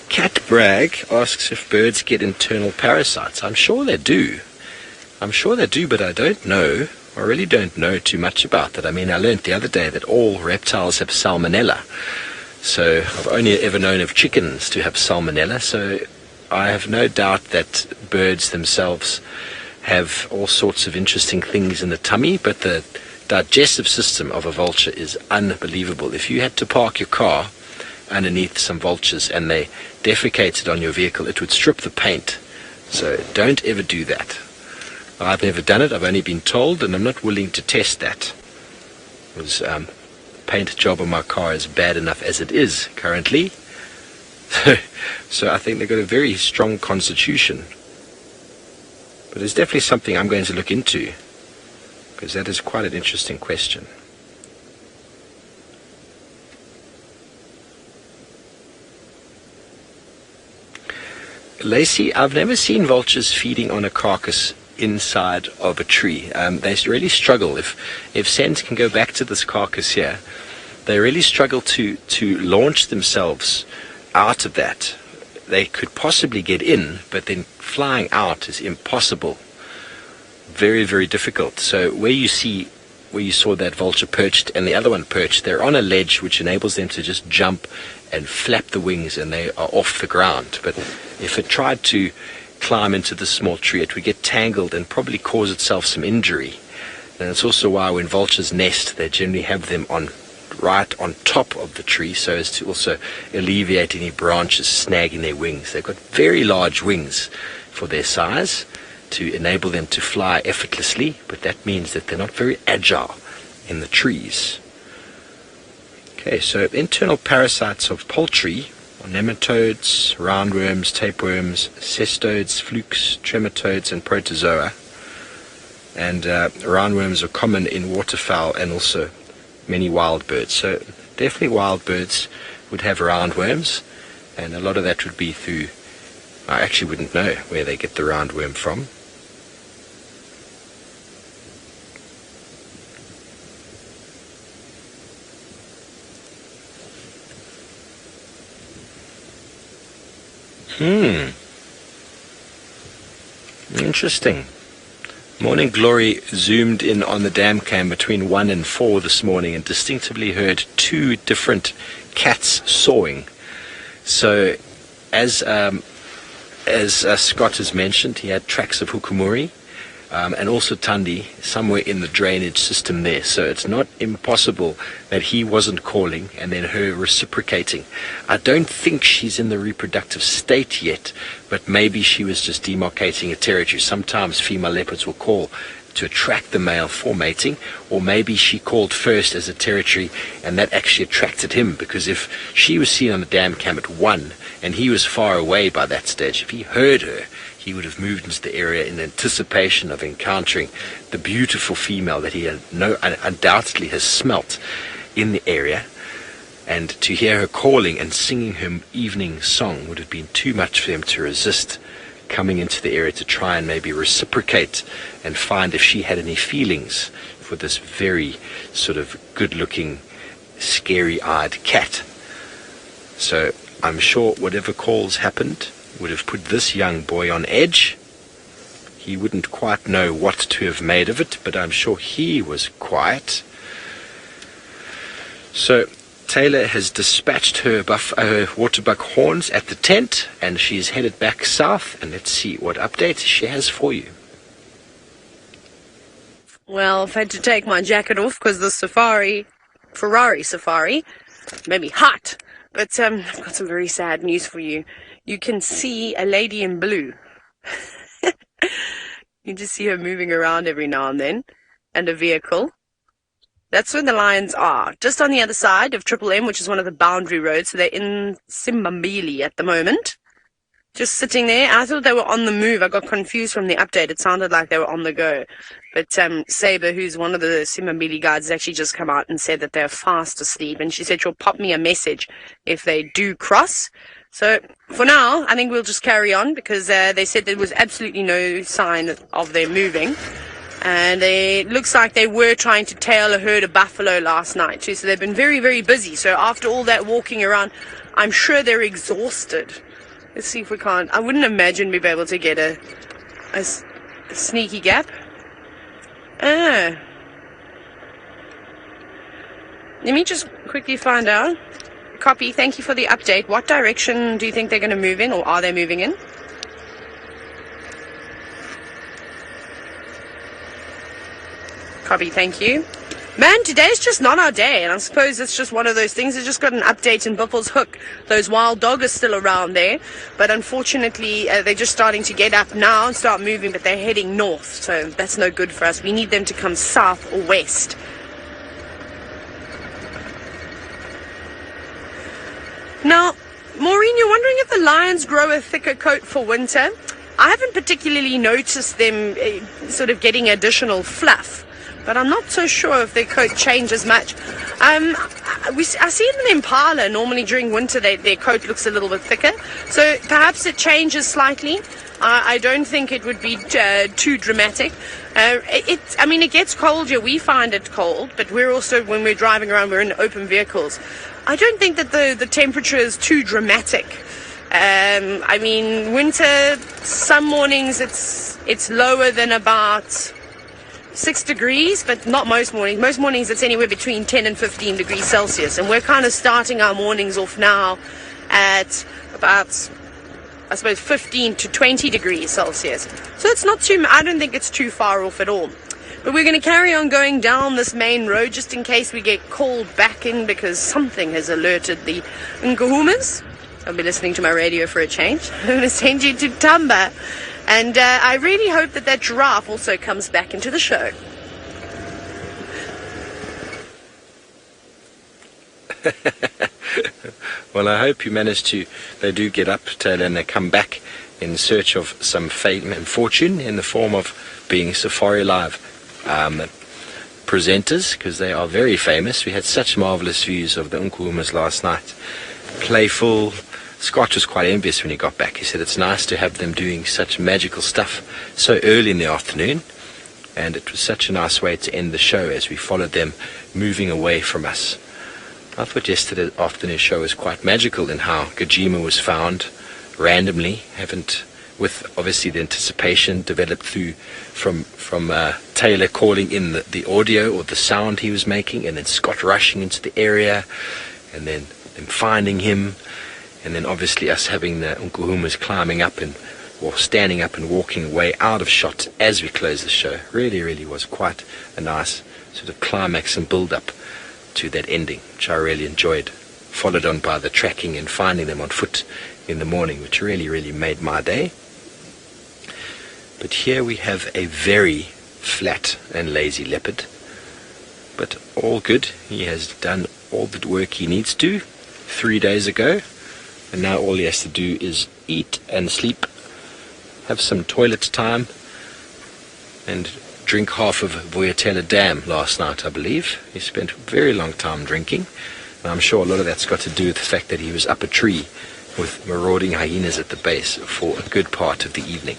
Cat Bragg asks if birds get internal parasites. I'm sure they do. But I don't know. I really don't know too much about that. I mean, I learned the other day that all reptiles have salmonella. So I've only ever known of chickens to have salmonella. So I have no doubt that birds themselves have all sorts of interesting things in the tummy, but the digestive system of a vulture is unbelievable. If you had to park your car underneath some vultures and they defecated on your vehicle, it would strip the paint. So don't ever do that. I've never done it. I've only been told, and I'm not willing to test that. Because paint job on my car is bad enough as it is currently. So I think they've got a very strong constitution. But it's definitely something I'm going to look into, because that is quite an interesting question. Lacey, I've never seen vultures feeding on a carcass inside of a tree. They really struggle. If Sens can go back to this carcass here, they really struggle to launch themselves out of that. They could possibly get in, but then flying out is impossible. Very, very difficult. So where you saw that vulture perched and the other one perched, they're on a ledge which enables them to just jump and flap the wings, and they are off the ground. But if it tried to climb into the small tree, it would get tangled and probably cause itself some injury. And it's also why when vultures nest, they generally have them right on top of the tree, so as to also alleviate any branches snagging their wings. They've got very large wings for their size to enable them to fly effortlessly, but that means that they're not very agile in the trees. Okay, so internal parasites of poultry are nematodes, roundworms, tapeworms, cestodes, flukes, trematodes, and protozoa. And roundworms are common in waterfowl and also many wild birds. So definitely wild birds would have roundworms, and a lot of that would be through, I actually wouldn't know where they get the roundworm from. Interesting. Morning Glory zoomed in on the dam cam between 1 and 4 this morning and distinctively heard 2 different cats sawing. So as Scott has mentioned, he had tracks of hukumuri and also tandi somewhere in the drainage system there. So it's not impossible that he wasn't calling and then her reciprocating. I don't think she's in the reproductive state yet, but maybe she was just demarcating a territory. Sometimes female leopards will call to attract the male for mating, or maybe she called first as a territory and that actually attracted him, because if she was seen on the dam cam at 1 and he was far away by that stage, if he heard her, he would have moved into the area in anticipation of encountering the beautiful female that he undoubtedly has smelt in the area. And to hear her calling and singing her evening song would have been too much for him to resist coming into the area to try and maybe reciprocate and find if she had any feelings for this very sort of good-looking, scary-eyed cat. So I'm sure whatever calls happened would have put this young boy on edge. He wouldn't quite know what to have made of it, but I'm sure he was quiet. So Taylor has dispatched her waterbuck horns at the tent, and she's headed back south, and let's see what updates she has for you. Well, I've had to take my jacket off because the Ferrari safari made me hot. But I've got some very sad news for you. You can see a lady in blue. You just see her moving around every now and then, and a vehicle. That's where the lions are, just on the other side of Triple M, which is one of the boundary roads. So they're in Thamba Male at the moment, just sitting there. I thought they were on the move. I got confused from the update. It sounded like they were on the go. But Sabi, who's one of the Thamba Male guides, has actually just come out and said that they're fast asleep. And she said she'll pop me a message if they do cross. So for now, I think we'll just carry on, because they said there was absolutely no sign of them moving. And it looks like they were trying to tail a herd of buffalo last night too. So they've been very, very busy. So after all that walking around, I'm sure they're exhausted. Let's see if we can't. I wouldn't imagine we'd be able to get a sneaky gap. Let me just quickly find out. Copy, thank you for the update. What direction do you think they're going to move in, or are they moving in? Copy, thank you. Man, today's just not our day, and I suppose it's just one of those things. I just got an update in Buffels Hook. Those wild dogs are still around there, but unfortunately they're just starting to get up now and start moving, but they're heading north, so that's no good for us. We need them to come south or west. Now, Maureen, you're wondering if the lions grow a thicker coat for winter. I haven't particularly noticed them sort of getting additional fluff, but I'm not so sure if their coat changes much. I see it in Impala. Normally during winter their coat looks a little bit thicker, so perhaps it changes slightly. I don't think it would be too dramatic. It gets cold here. We find it cold, but we're also, when we're driving around, we're in open vehicles. I don't think that the temperature is too dramatic. Winter, some mornings it's lower than about 6 degrees, but not most mornings. Most mornings it's anywhere between 10 and 15 degrees Celsius, and we're kind of starting our mornings off now at about, I suppose, 15 to 20 degrees Celsius. So it's not too, I don't think it's too far off at all. But we're going to carry on going down this main road just in case we get called back in because something has alerted the Nkuhumas. I'll be listening to my radio for a change. I'm going to send you to Thamba. And I really hope that giraffe also comes back into the show. Well, I hope you manage to, they do get up, Taylor, and they come back in search of some fame and fortune in the form of being Safari Live presenters, because they are very famous. We had such marvelous views of the Nkuhumas last night. Playful. Scott was quite envious when he got back. He said it's nice to have them doing such magical stuff so early in the afternoon, and it was such a nice way to end the show as we followed them moving away from us. I thought yesterday's afternoon show was quite magical in how Djuma was found randomly, with obviously the anticipation developed from Taylor calling in the audio or the sound he was making, and then Scott rushing into the area, and then them finding him, and then obviously us having the Nkuhumas climbing up or standing up and walking away out of shot as we closed the show. Really, really was quite a nice sort of climax and build-up to that ending, which I really enjoyed, followed on by the tracking and finding them on foot in the morning, which really, really made my day. But here we have a very flat and lazy leopard, but all good. He has done all the work he needs to 3 days ago, and now all he has to do is eat and sleep, have some toilet time, and drink half of Vuyatela Dam last night, I believe. He spent a very long time drinking, and I'm sure a lot of that's got to do with the fact that he was up a tree with marauding hyenas at the base for a good part of the evening.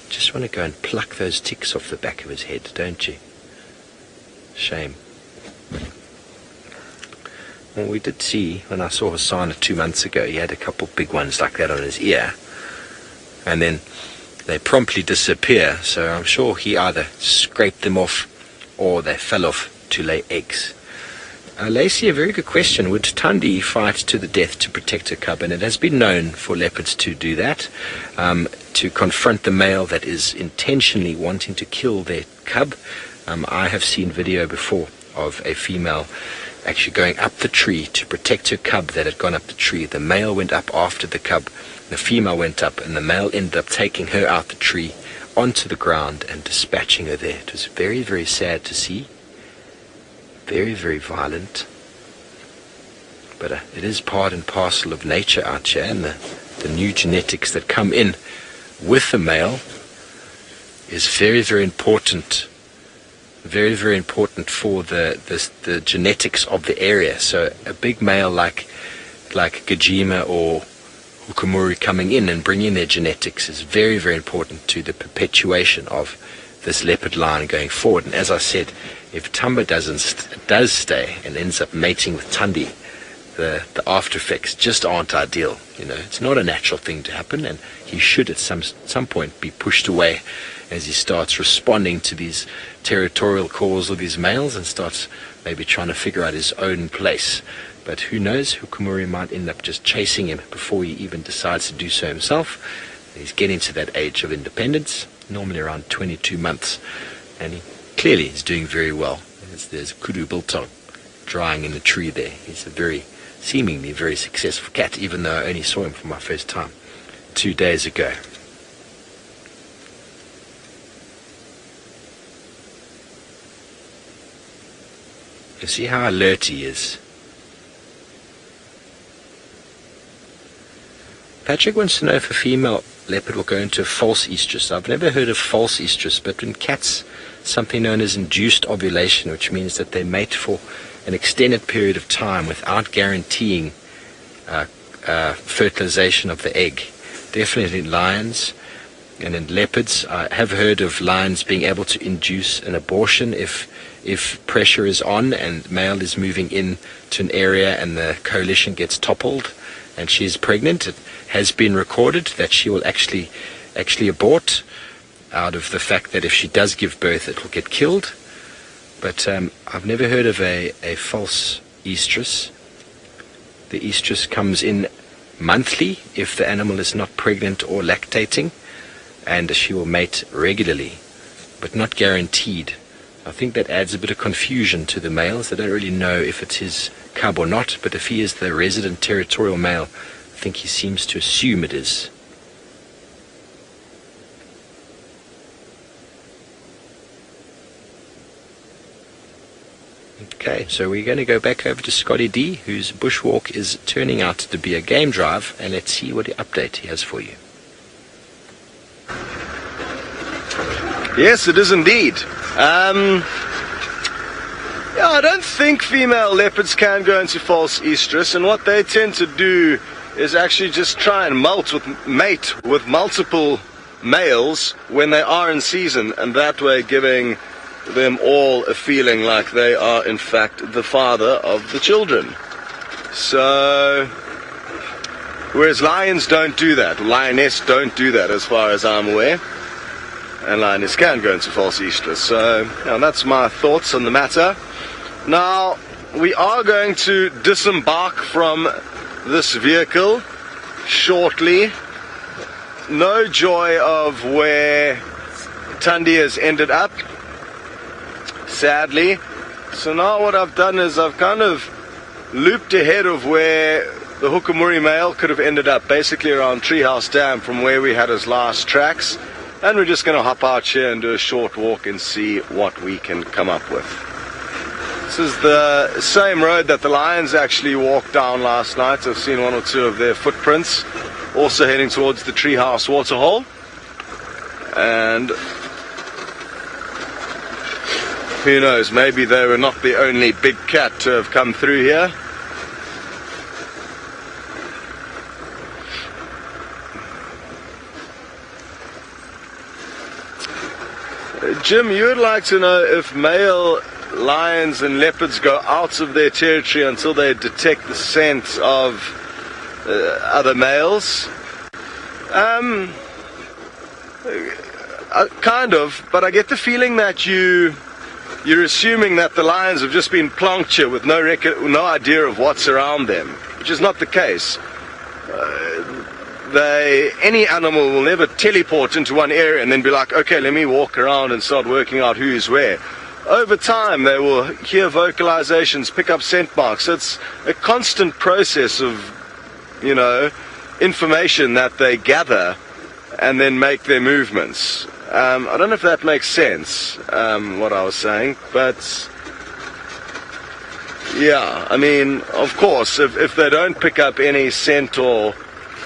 Just want to go and pluck those ticks off the back of his head, don't you? Shame. Well, we did see, when I saw Hasana 2 months ago, he had a couple big ones like that on his ear, and then they promptly disappear, so I'm sure he either scraped them off or they fell off to lay eggs. Lacey, a very good question. Would Thandi fight to the death to protect her cub? And it has been known for leopards to do that, to confront the male that is intentionally wanting to kill their cub. I have seen video before of a female actually going up the tree to protect her cub that had gone up the tree. The male went up after the cub, the female went up, and the male ended up taking her out the tree onto the ground and dispatching her there. It was very, very sad to see. Very, very violent. But it is part and parcel of nature out here, and the new genetics that come in with the male is very, very important. Very, very important for the genetics of the area. So a big male like Djuma or Hukumuri coming in and bringing their genetics is very, very important to the perpetuation of this leopard lion going forward. And as I said, if Thamba does stay and ends up mating with Thandi, the after effects just aren't ideal. It's not a natural thing to happen, and he should at some point be pushed away as he starts responding to these territorial calls of these males and starts maybe trying to figure out his own place. But who knows, Hukumuri might end up just chasing him before he even decides to do so himself. He's getting to that age of independence, normally around 22 months, and he clearly is doing very well. There's Kudu Biltong drying in the tree there. He's a seemingly very successful cat, even though I only saw him for my first time 2 days ago. You see how alert he is. Patrick wants to know if a female leopard will go into a false estrus. I've never heard of false estrus, but in cats, something known as induced ovulation, which means that they mate for an extended period of time without guaranteeing fertilization of the egg. Definitely in lions and in leopards. I have heard of lions being able to induce an abortion if pressure is on and male is moving in to an area and the coalition gets toppled and she's pregnant. It has been recorded that she will actually abort out of the fact that if she does give birth it will get killed. But I've never heard of a false estrus. The estrus comes in monthly if the animal is not pregnant or lactating, and she will mate regularly, but not guaranteed. I think that adds a bit of confusion to the males. They don't really know if it's his cub or not, but if he is the resident territorial male, I think he seems to assume it is. Okay, so we're going to go back over to Scotty D, whose bushwalk is turning out to be a game drive, and let's see what update he has for you. Yes, it is indeed. I don't think female leopards can go into false estrus, and what they tend to do is actually just try and mate with multiple males when they are in season, and that way giving them all a feeling like they are in fact the father of the children. So, whereas lions don't do that, lioness don't do that as far as I'm aware, and lioness can go into false estrus. So, that's my thoughts on the matter. Now, we are going to disembark from this vehicle shortly. No joy of where Thandi has ended up, sadly. So now what I've done is I've kind of looped ahead of where the Hukumuri male could have ended up, basically around Treehouse Dam from where we had his last tracks, and we're just going to hop out here and do a short walk and see what we can come up with. This is the same road that the lions actually walked down last night. I've seen one or two of their footprints, also heading towards the Treehouse waterhole. And who knows, maybe they were not the only big cat to have come through here. Jim, you would like to know if male lions and leopards go out of their territory until they detect the scent of other males. Kind of, but I get the feeling that you're assuming that the lions have just been plonked here with no idea of what's around them, which is not the case. Any animal will never teleport into one area and then be like, okay, let me walk around and start working out who's where. Over time, they will hear vocalizations, pick up scent marks. So it's a constant process of, information that they gather and then make their movements. I don't know if that makes sense, what I was saying, but yeah, I mean, of course, if they don't pick up any scent or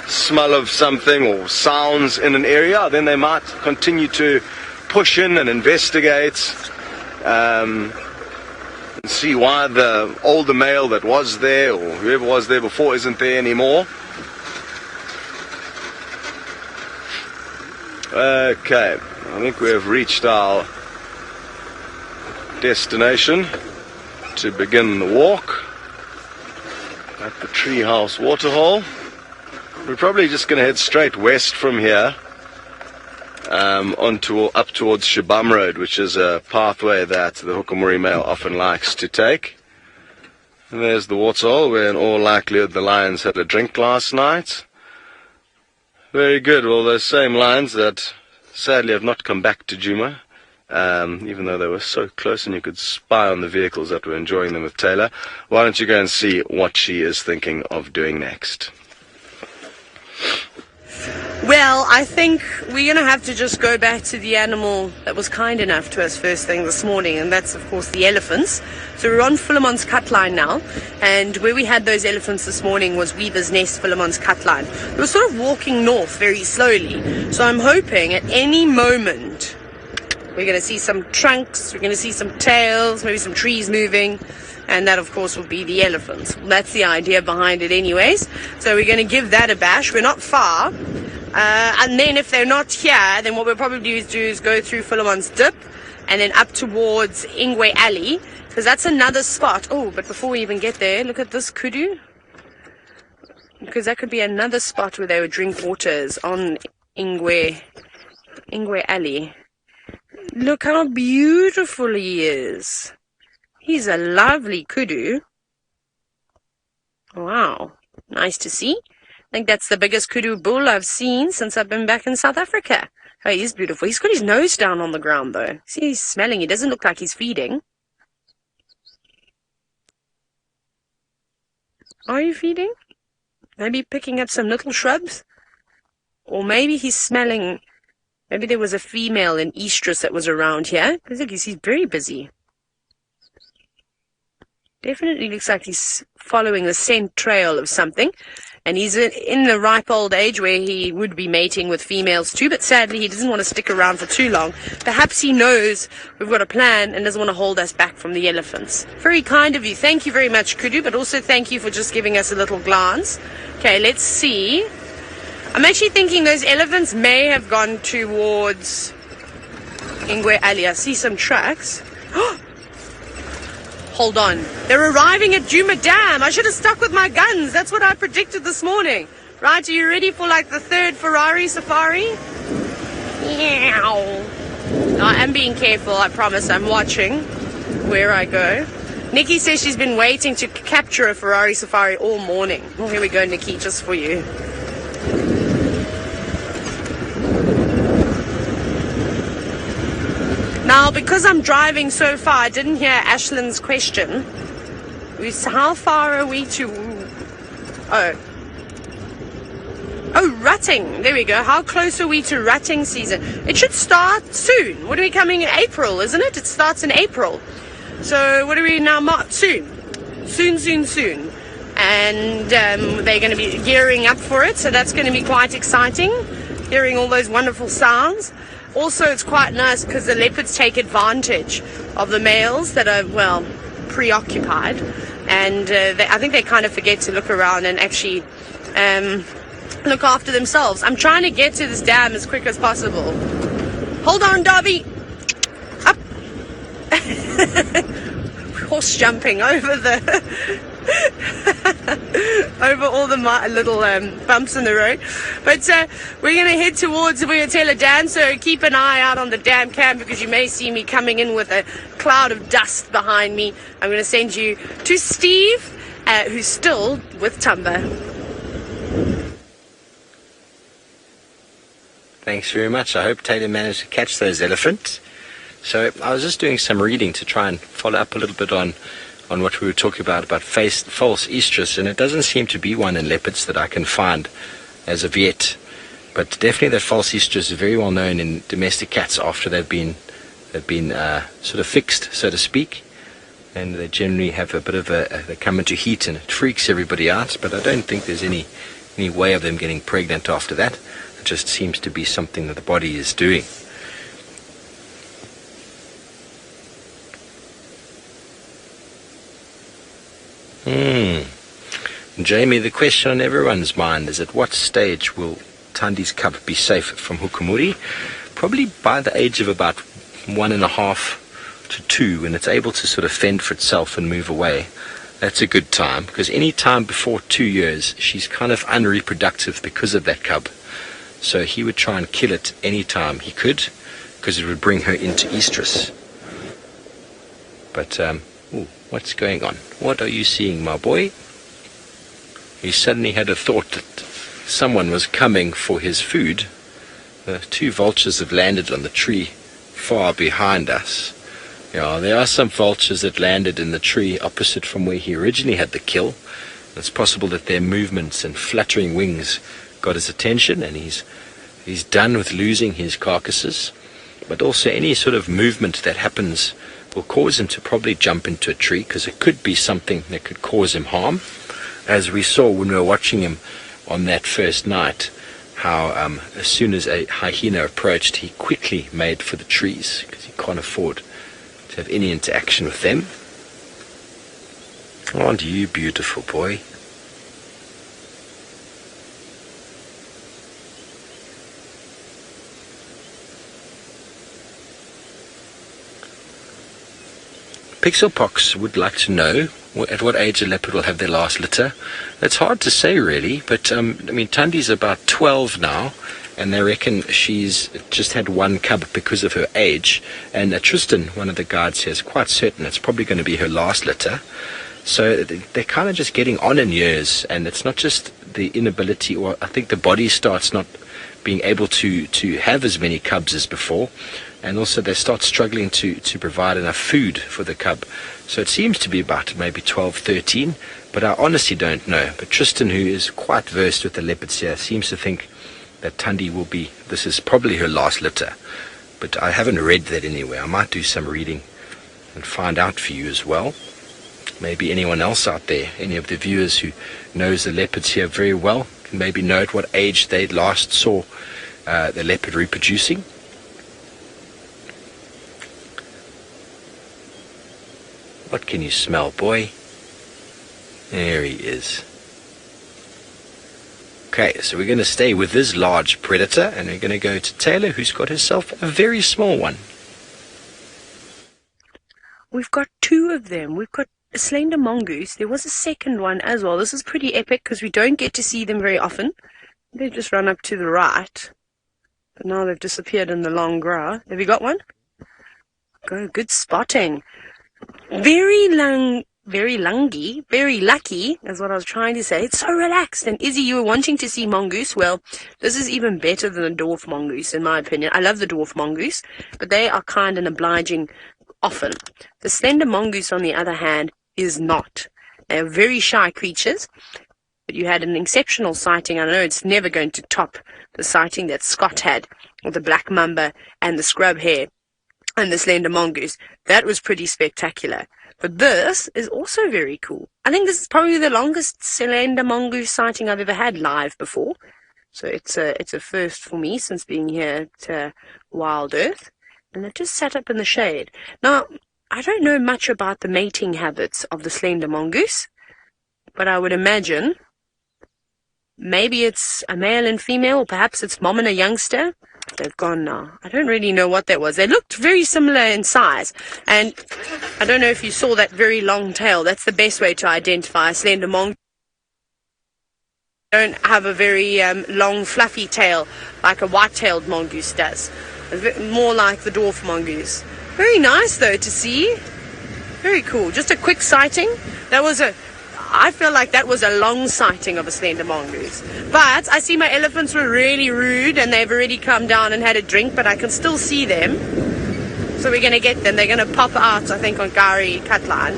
smell of something or sounds in an area, then they might continue to push in and investigate, and see why the older male that was there or whoever was there before isn't there anymore. Okay, I think we have reached our destination to begin the walk at the Treehouse Waterhole. We're probably just going to head straight west from here up towards Shabam Road, which is a pathway that the Hukumuri male often likes to take. And there's the waterhole, where in all likelihood the lions had a drink last night. Very good. Well, those same lions that sadly have not come back to Djuma, even though they were so close and you could spy on the vehicles that were enjoying them with Taylor. Why don't you go and see what she is thinking of doing next? Well, I think we're going to have to just go back to the animal that was kind enough to us first thing this morning, and that's, of course, the elephants. So we're on Philemon's cut line now, and where we had those elephants this morning was Weaver's Nest, Philemon's cut line. We were sort of walking north very slowly, so I'm hoping at any moment we're going to see some trunks, we're going to see some tails, maybe some trees moving, and that, of course, will be the elephants. That's the idea behind it anyways. So we're going to give that a bash. We're not far. And then if they're not here, then what we'll probably do is go through Philemon's Dip and then up towards Ingwe Alley, because that's another spot. Oh, but before we even get there, look at this kudu. Because that could be another spot where they would drink waters on Ingwe Alley. Look how beautiful he is. He's a lovely kudu. Wow, nice to see. I think that's the biggest kudu bull I've seen since I've been back in South Africa. Oh, he's beautiful. He's got his nose down on the ground, though. See, he's smelling. He doesn't look like he's feeding. Are you feeding? Maybe picking up some little shrubs? Or maybe he's smelling. Maybe there was a female in estrus that was around here. Because look, he's very busy. Definitely looks like he's following the scent trail of something. And he's in the ripe old age where he would be mating with females too, but sadly he doesn't want to stick around for too long. Perhaps he knows we've got a plan and doesn't want to hold us back from the elephants. Very kind of you. Thank you very much, Kudu, but also thank you for just giving us a little glance. Okay, let's see. I'm actually thinking those elephants may have gone towards Ingwe Alley. I see some tracks. Hold on. They're arriving at Djuma Dam. I should have stuck with my guns. That's what I predicted this morning. Right, are you ready for like the third Ferrari safari? Meow. No, I'm being careful, I promise. I'm watching where I go. Nikki says she's been waiting to capture a Ferrari safari all morning. Well, here we go, Nikki, just for you. Now, because I'm driving so far, I didn't hear Ashlin's question. How far are we to... Oh, rutting. There we go. How close are we to rutting season? It should start soon. What are we coming in April, isn't it? It starts in April. So what are we now? Soon. Soon. And they're going to be gearing up for it. So that's going to be quite exciting. Hearing all those wonderful sounds. Also, it's quite nice because the leopards take advantage of the males that are, well, preoccupied. And I think they kind of forget to look around and actually look after themselves. I'm trying to get to this dam as quick as possible. Hold on, Darby. Up. Horse jumping over the... over all the little bumps in the road. But we're going to head towards the Vuyatela Dam, so keep an eye out on the dam cam because you may see me coming in with a cloud of dust behind me. I'm going to send you to Steve, who's still with Thamba. Thanks very much. I hope Taylor managed to catch those elephants. So I was just doing some reading to try and follow up a little bit on what we were talking about false estrus, and it doesn't seem to be one in leopards that I can find as of yet. But definitely that false estrus is very well known in domestic cats after they've been sort of fixed, so to speak, and they generally have a bit of they come into heat and it freaks everybody out. But I don't think there's any way of them getting pregnant after that. It just seems to be something that the body is doing. Jamie, the question on everyone's mind is at what stage will Tandi's cub be safe from hukumuri, probably by the age of about 1.5 to 2, when it's able to sort of fend for itself and move away. That's a good time, because any time before 2 years, she's kind of unreproductive because of that cub. So he would try and kill it any time he could, because it would bring her into estrus. But, what's going on? What are you seeing, my boy? He suddenly had a thought that someone was coming for his food. The 2 vultures have landed on the tree far behind us. Yeah, there are some vultures that landed in the tree opposite from where he originally had the kill. It's possible that their movements and fluttering wings got his attention, and he's done with losing his carcasses. But also any sort of movement that happens will cause him to probably jump into a tree, because it could be something that could cause him harm. As we saw when we were watching him on that first night, how as soon as a hyena approached, he quickly made for the trees, because he can't afford to have any interaction with them. Aren't you beautiful, boy? Pixelpox would like to know at what age a leopard will have their last litter. It's hard to say, really, but Tandi's about 12 now, and they reckon she's just had 1 cub because of her age. And Tristan, one of the guides here, is quite certain it's probably going to be her last litter. So they're kind of just getting on in years, and it's not just the inability, or I think the body starts not being able to have as many cubs as before. And also they start struggling to provide enough food for the cub. So it seems to be about maybe 12, 13, but I honestly don't know. But Tristan, who is quite versed with the leopards here, seems to think that this is probably her last litter. But I haven't read that anywhere. I might do some reading and find out for you as well. Maybe anyone else out there, any of the viewers who knows the leopards here very well, can maybe know at what age they last saw the leopard reproducing. What can you smell, boy? There he is. Okay, so we're going to stay with this large predator, and we're going to go to Taylor, who's got herself a very small one. We've got 2 of them. We've got a slender mongoose. There was a second one as well. This is pretty epic because we don't get to see them very often. They just run up to the right. But now they've disappeared in the long grass. Have you got one? Good spotting. Very lungy, very lucky, is what I was trying to say. It's so relaxed. And Izzy, you were wanting to see mongoose. Well, this is even better than the dwarf mongoose, in my opinion. I love the dwarf mongoose, but they are kind and obliging often. The slender mongoose, on the other hand, is not. They are very shy creatures, but you had an exceptional sighting. I know it's never going to top the sighting that Scott had with the black mamba and the scrub hare and the slender mongoose. That was pretty spectacular. But this is also very cool. I think this is probably the longest slender mongoose sighting I've ever had live before. So it's a first for me since being here at Wild Earth. And it just sat up in the shade. Now, I don't know much about the mating habits of the slender mongoose, but I would imagine maybe it's a male and female, or perhaps it's mom and a youngster. They've gone now. I don't really know what that was. They looked very similar in size. And I don't know if you saw that very long tail. That's the best way to identify a slender mongoose. They don't have a very long, fluffy tail like a white-tailed mongoose does. More like the dwarf mongoose. Very nice, though, to see. Very cool. Just a quick sighting. I feel like that was a long sighting of a slender mongoose. But I see my elephants were really rude and they've already come down and had a drink, but I can still see them. So we're going to get them. They're going to pop out, I think, on Gary Cutline.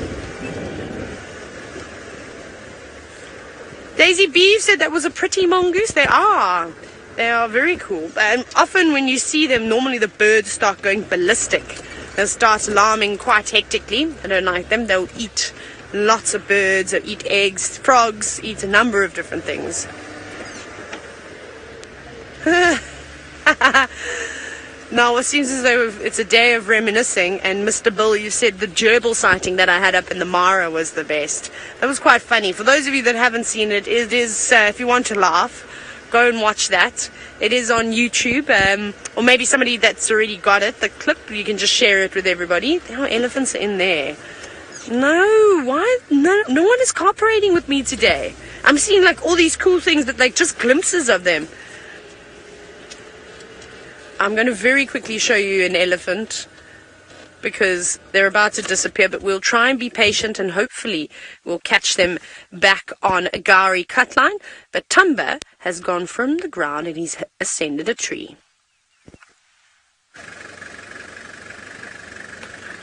Daisy B said that was a pretty mongoose. They are. They are very cool. And often when you see them, normally the birds start going ballistic. They'll start alarming quite hectically. I don't like them. They'll eat lots of birds, they'll eat eggs, frogs, eat a number of different things. Now, it seems as though it's a day of reminiscing, and Mr. Bill, you said the gerbil sighting that I had up in the Mara was the best. That was quite funny. For those of you that haven't seen it, it is, if you want to laugh, go and watch that. It is on YouTube, or maybe somebody that's already got it, the clip, you can just share it with everybody. There are elephants in there. No, why? No one is cooperating with me today. I'm seeing like all these cool things, but like just glimpses of them. I'm going to very quickly show you an elephant because they're about to disappear, but we'll try and be patient and hopefully we'll catch them back on a Gari cut line. But Thamba has gone from the ground and he's ascended a tree.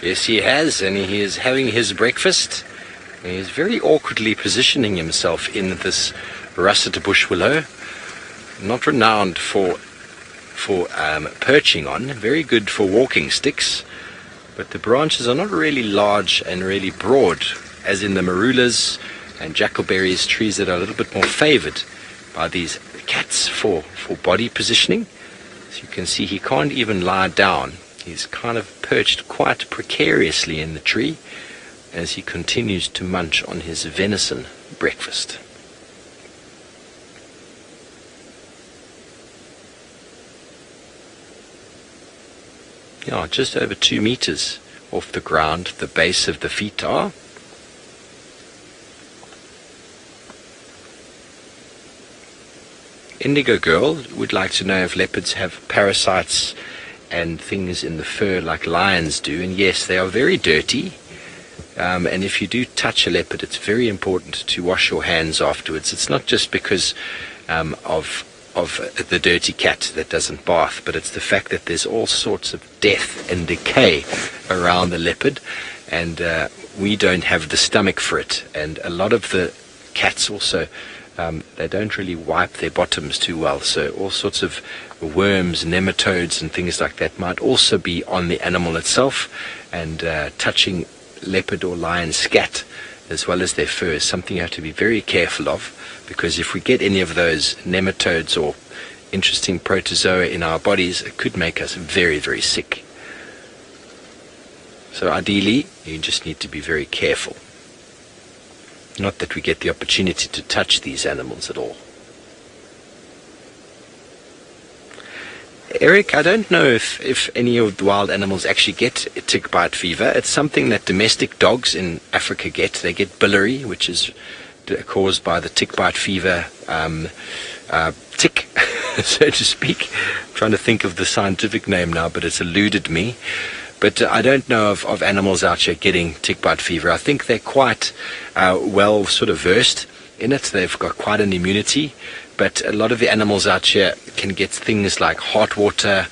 Yes, he has, and he is having his breakfast. He is very awkwardly positioning himself in this russet bush willow, not renowned for perching on, very good for walking sticks, but the branches are not really large and really broad, as in the marulas and jackalberries, trees that are a little bit more favored by these cats for body positioning. As you can see, he can't even lie down. He's kind of perched quite precariously in the tree as he continues to munch on his venison breakfast. Yeah, just over 2 meters off the ground, the base of the feet are. Indigo Girl would like to know if leopards have parasites and things in the fur like lions do, and yes, they are very dirty. And if you do touch a leopard, it's very important to wash your hands afterwards. It's not just because of the dirty cat that doesn't bath, but it's the fact that there's all sorts of death and decay around the leopard, and we don't have the stomach for it. And a lot of the cats also, they don't really wipe their bottoms too well, so all sorts of worms, nematodes and things like that might also be on the animal itself, and touching leopard or lion scat as well as their fur is something you have to be very careful of, because if we get any of those nematodes or interesting protozoa in our bodies, it could make us very, very sick. So ideally, you just need to be very careful. Not that we get the opportunity to touch these animals at all. Eric, I don't know if any of the wild animals actually get tick bite fever. It's something that domestic dogs in Africa get. They get biliary, which is caused by the tick bite fever tick, so to speak. I'm trying to think of the scientific name now, but it's eluded me. But I don't know of animals out here getting tick bite fever. I think they're quite well sort of versed in it. They've got quite an immunity. But a lot of the animals out here can get things like heart water,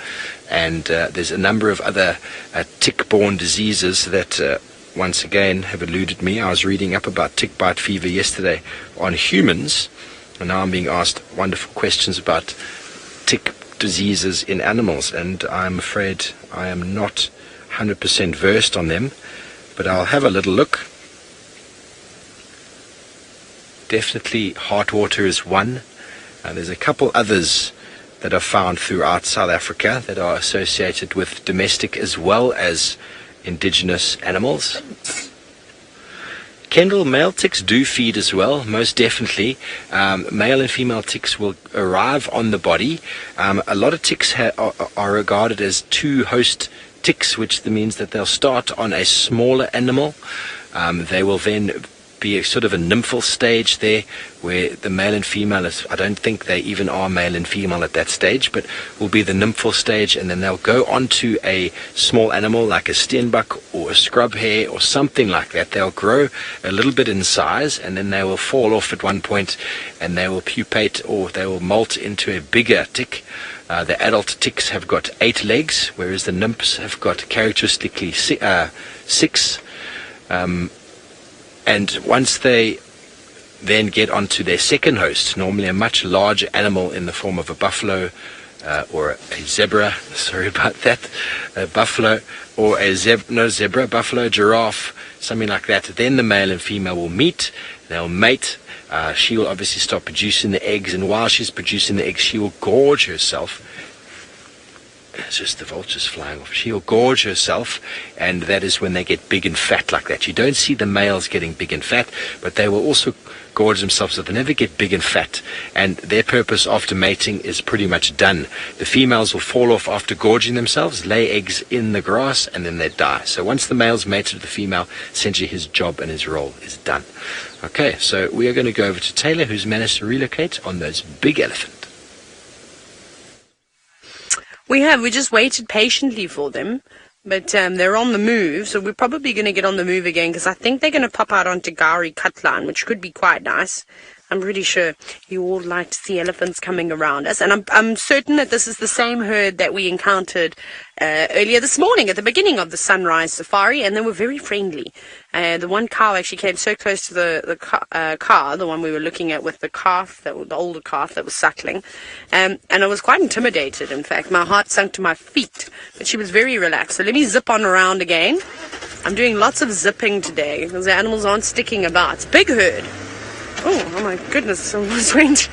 and there's a number of other tick-borne diseases that once again have eluded me. I was reading up about tick bite fever yesterday on humans, and now I'm being asked wonderful questions about tick diseases in animals, and I'm afraid I am not 100% versed on them, but I'll have a little look. Definitely heart water is one. There's a couple others that are found throughout South Africa that are associated with domestic as well as indigenous animals. Kendall, male ticks do feed as well, most definitely. Male and female ticks will arrive on the body. A lot of ticks are regarded as two-host ticks, which means that they'll start on a smaller animal. They will then be a sort of a nymphal stage there, where the male and female is, I don't think they even are male and female at that stage, but will be the nymphal stage, and then they'll go on to a small animal like a steenbok or a scrub hare or something like that. They'll grow a little bit in size, and then they will fall off at one point, and they will pupate, or they will molt into a bigger tick. The adult ticks have got 8 legs, whereas the nymphs have got characteristically 6. And once they then get onto their second host, normally a much larger animal in the form of a buffalo or a zebra, sorry about that, a buffalo or a zebra, buffalo, giraffe, something like that, then the male and female will meet, they'll mate. She will obviously start producing the eggs, and while she's producing the eggs, she will gorge herself It's just the vultures flying off. She'll gorge herself, and that is when they get big and fat like that. You don't see the males getting big and fat, but they will also gorge themselves so they never get big and fat. And their purpose after mating is pretty much done. The females will fall off after gorging themselves, lay eggs in the grass, and then they die. So once the male's mated with the female, essentially his job and his role is done. Okay, so we are going to go over to Taylor, who's managed to relocate on those big elephant. We just waited patiently for them, but they're on the move, so we're probably going to get on the move again, because I think they're going to pop out onto Gari Cutline, which could be quite nice. I'm pretty sure you all like to see elephants coming around us, and I'm certain that this is the same herd that we encountered earlier this morning at the beginning of the sunrise safari, and they were very friendly. The one cow actually came so close to the car, the one we were looking at with the calf, the older calf that was suckling, and I was quite intimidated. In fact, my heart sunk to my feet, but she was very relaxed. So let me zip on around again. I'm doing lots of zipping today because the animals aren't sticking about. It's a big herd. Oh my goodness, I almost went.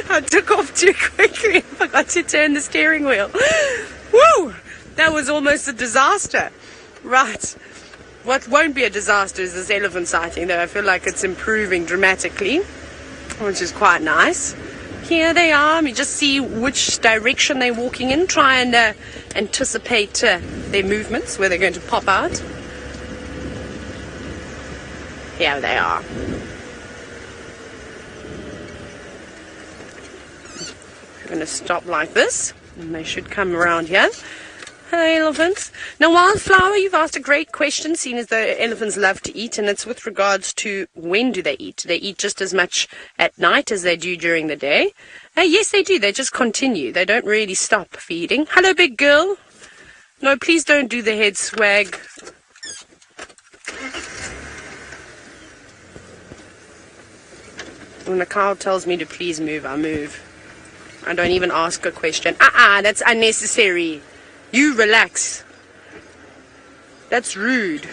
I took off too quickly. I forgot to turn the steering wheel. Woo! That was almost a disaster. Right. What won't be a disaster is this elephant sighting, though. I feel like it's improving dramatically, which is quite nice. Here they are. We just see which direction they're walking in, try and anticipate their movements, where they're going to pop out. Here they are. I'm going to stop like this, and they should come around here. Hello, elephants. Now, Wildflower, you've asked a great question, seeing as the elephants love to eat, and it's with regards to when do they eat? Do they eat just as much at night as they do during the day? Yes, they do. They just continue. They don't really stop feeding. Hello, big girl. No, please don't do the head swag. When a cow tells me to please move, I move. I don't even ask a question. That's unnecessary. You relax. That's rude.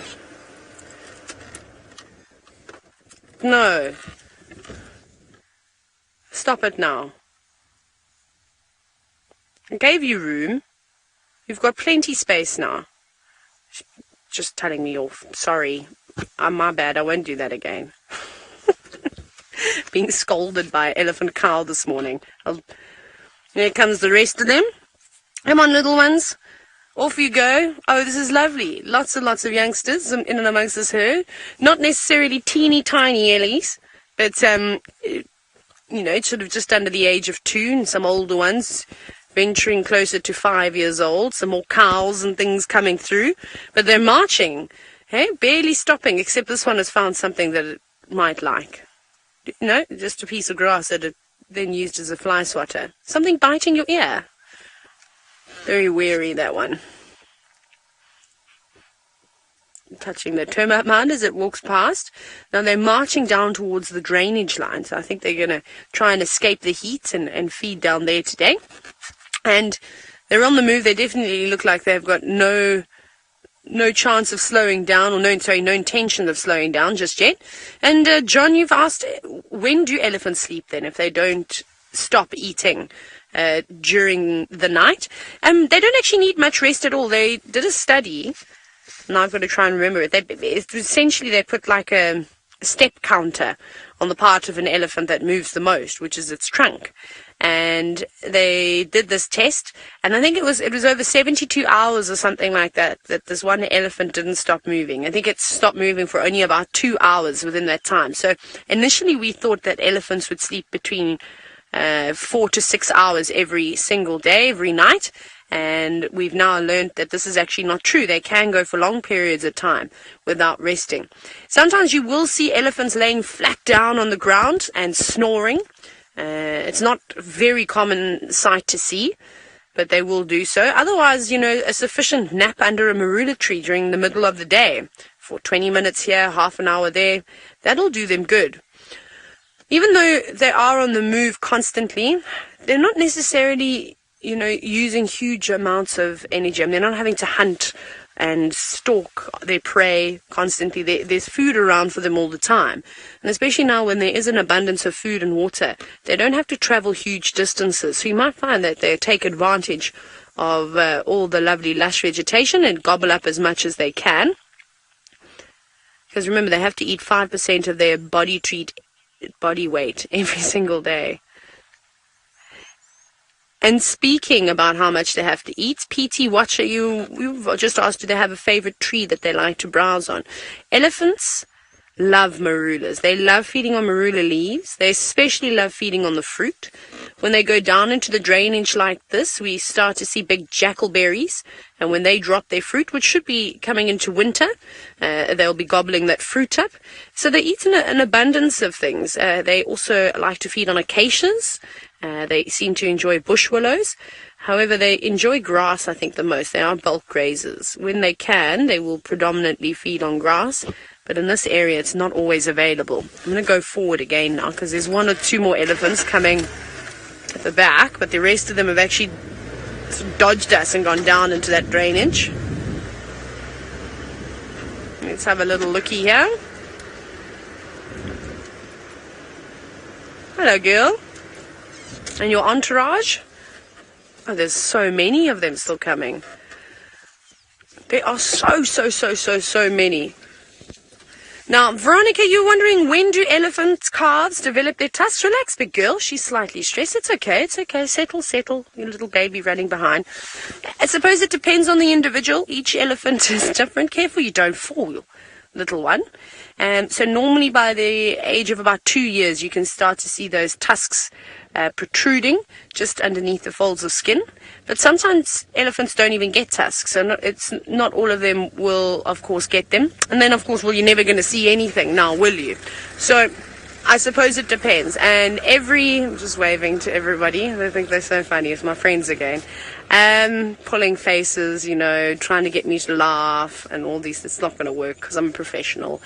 No. Stop it now. I gave you room. You've got plenty space now. Just telling me off. Sorry. My bad. I won't do that again. Being scolded by an elephant cow this morning. Here comes the rest of them. Come on, little ones. Off you go. Oh, this is lovely. Lots and lots of youngsters in and amongst this herd. Not necessarily teeny tiny ellies, but, it's sort of just under the age of 2, and some older ones venturing closer to 5 years old. Some more cows and things coming through. But they're marching, barely stopping, except this one has found something that it might like. Just a piece of grass that it then used as a fly swatter. Something biting your ear. Very wary, that one. Touching the termite mound as it walks past. Now they're marching down towards the drainage line, so I think they're going to try and escape the heat and feed down there today. And they're on the move. They definitely look like they've got no chance of slowing down, or no intention of slowing down just yet. And John, you've asked, when do elephants sleep then, if they don't stop eating during the night? They don't actually need much rest at all. They did a study, and I've got to try and remember it. Essentially, they put like a step counter on the part of an elephant that moves the most, which is its trunk. And they did this test, and I think it was over 72 hours or something like that this one elephant didn't stop moving. I think it stopped moving for only about 2 hours within that time. So initially we thought that elephants would sleep between 4 to 6 hours every single day, every night, and we've now learned that this is actually not true. They can go for long periods of time without resting. Sometimes you will see elephants laying flat down on the ground and snoring. It's not a very common sight to see, but they will do so. Otherwise, a sufficient nap under a marula tree during the middle of the day for 20 minutes here, half an hour there, that'll do them good. Even though they are on the move constantly, they're not necessarily, using huge amounts of energy. I mean, they're not having to hunt and stalk their prey constantly. There's food around for them all the time. And especially now when there is an abundance of food and water, they don't have to travel huge distances. So you might find that they take advantage of all the lovely lush vegetation and gobble up as much as they can. Because remember, they have to eat 5% of their body weight every single day. And speaking about how much they have to eat, PT Watcher, you've just asked, do they have a favorite tree that they like to browse on? Elephants love marulas. They love feeding on marula leaves. They especially love feeding on the fruit. When they go down into the drainage like this, we start to see big jackalberries. And when they drop their fruit, which should be coming into winter, they'll be gobbling that fruit up. So they eat an abundance of things. They also like to feed on acacias. They seem to enjoy bush willows. However, they enjoy grass, I think, the most. They are bulk grazers. When they can, they will predominantly feed on grass. But in this area, it's not always available. I'm going to go forward again now because there's 1 or 2 more elephants coming at the back. But the rest of them have actually dodged us and gone down into that drainage. Let's have a little looky here. Hello, girl. And your entourage? Oh, there's so many of them still coming. There are so many. Now, Veronica, you're wondering, when do elephant calves develop their tusks? Relax, big girl. She's slightly stressed. It's okay. Settle. Your little baby running behind. I suppose it depends on the individual. Each elephant is different. Careful you don't fall, little one. So normally by the age of about 2 years, you can start to see those tusks protruding just underneath the folds of skin. But sometimes elephants don't even get tusks, so it's not all of them will, of course, get them. And then, of course, well, you're never going to see anything now, will you? So I suppose it depends. And I'm just waving to everybody. I think they're so funny. It's my friends again. Pulling faces, trying to get me to laugh and all these. It's not going to work because I'm a professional.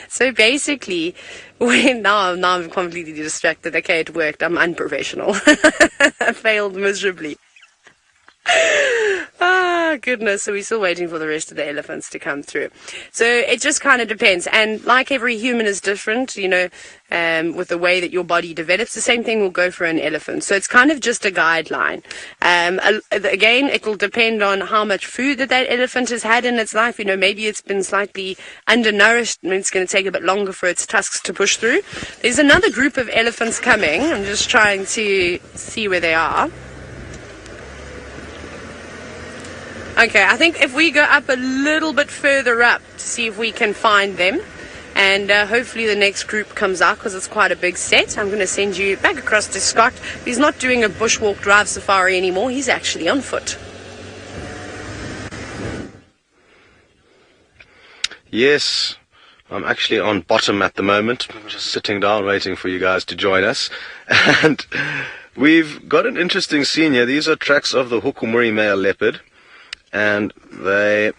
So basically, now I'm completely distracted. Okay, it worked. I'm unprofessional. I failed miserably. Goodness. So we're still waiting for the rest of the elephants to come through. So it just kind of depends. And like every human is different, with the way that your body develops, the same thing will go for an elephant. So it's kind of just a guideline. Again, it will depend on how much food that elephant has had in its life. Maybe it's been slightly undernourished and it's going to take a bit longer for its tusks to push through. There's another group of elephants coming. I'm just trying to see where they are. Okay, I think if we go up a little bit further up to see if we can find them, and hopefully the next group comes out because it's quite a big set. I'm going to send you back across to Scott. He's not doing a bushwalk drive safari anymore. He's actually on foot. Yes, I'm actually on bottom at the moment. I'm just sitting down waiting for you guys to join us. And we've got an interesting scene here. These are tracks of the Thamba Male Leopard. And they,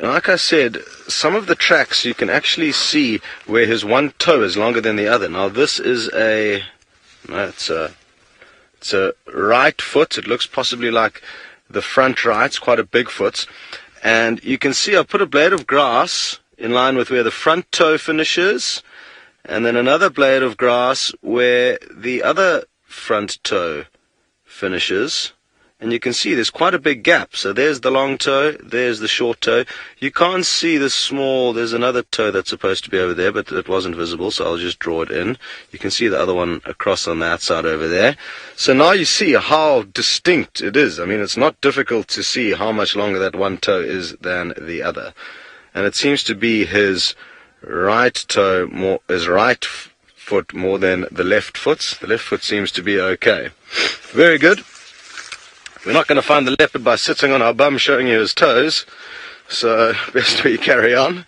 like I said, some of the tracks you can actually see where his one toe is longer than the other. Now this is it's a right foot. It looks possibly like the front right. It's quite a big foot. And you can see I put a blade of grass in line with where the front toe finishes, and then another blade of grass where the other front toe finishes. And you can see there's quite a big gap. So there's the long toe, there's the short toe. You can't see the there's another toe that's supposed to be over there, but it wasn't visible, so I'll just draw it in. You can see the other one across on that side over there. So now you see how distinct it is. I mean, it's not difficult to see how much longer that one toe is than the other. And it seems to be his right toe, his right foot more than the left foot. The left foot seems to be okay. Very good. We're not going to find the leopard by sitting on our bum showing you his toes, so best we carry on.